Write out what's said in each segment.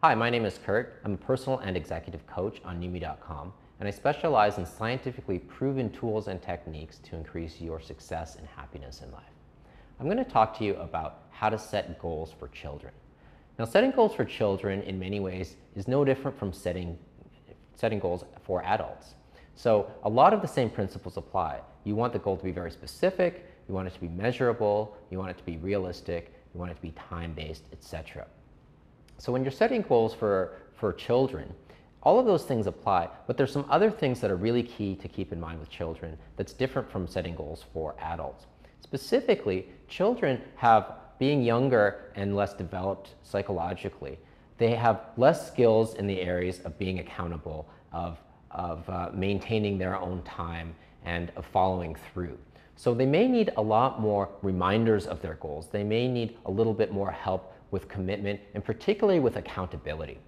Hi, my name is Kurt. I'm a personal and executive coach on newme.com, and I specialize in scientifically proven tools and techniques to increase your success and happiness in life. I'm going to talk to you about how to set goals for children. Now, setting goals for children in many ways is no different from setting goals for adults. So a lot of the same principles apply. You want the goal to be very specific, you want it to be measurable, you want it to be realistic, you want it to be time-based, etc. So when you're setting goals for children, all of those things apply, but there's some other things that are really key to keep in mind with children that's different from setting goals for adults. Specifically, children being younger and less developed psychologically, they have less skills in the areas of being accountable, of maintaining their own time, and of following through. So they may need a lot more reminders of their goals. They may need a little bit more help with commitment, and particularly with accountability.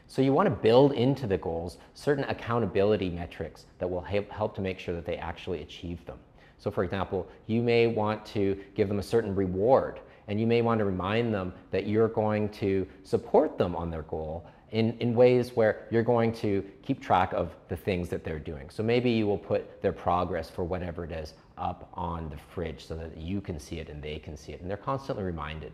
So you want to build into the goals certain accountability metrics that will help to make sure that they actually achieve them. So for example, you may want to give them a certain reward, and you may want to remind them that you're going to support them on their goal in ways where you're going to keep track of the things that they're doing. So maybe you will put their progress for whatever it is up on the fridge so that you can see it and they can see it, and they're constantly reminded.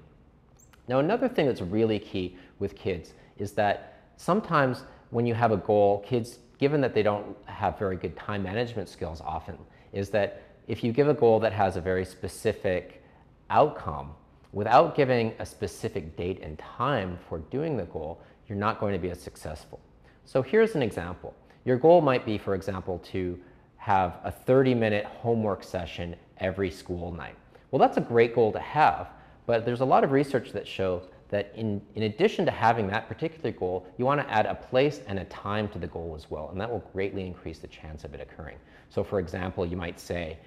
Now, another thing that's really key with kids is that sometimes when you have a goal, kids, given that they don't have very good time management skills often, is that if you give a goal that has a very specific outcome, without giving a specific date and time for doing the goal, you're not going to be as successful. So here's an example. Your goal might be, for example, to have a 30-minute homework session every school night. Well, that's a great goal to have, but there's a lot of research that show that in addition to having that particular goal, you want to add a place and a time to the goal as well, and that will greatly increase the chance of it occurring. So for example, you might say,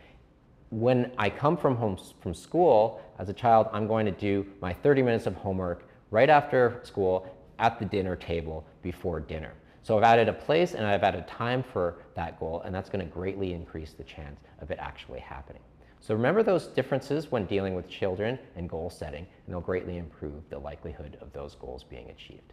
when I come from school as a child, I'm going to do my 30 minutes of homework right after school at the dinner table before dinner. So I've added a place and I've added time for that goal, and that's going to greatly increase the chance of it actually happening. So remember those differences when dealing with children and goal setting, and they'll greatly improve the likelihood of those goals being achieved.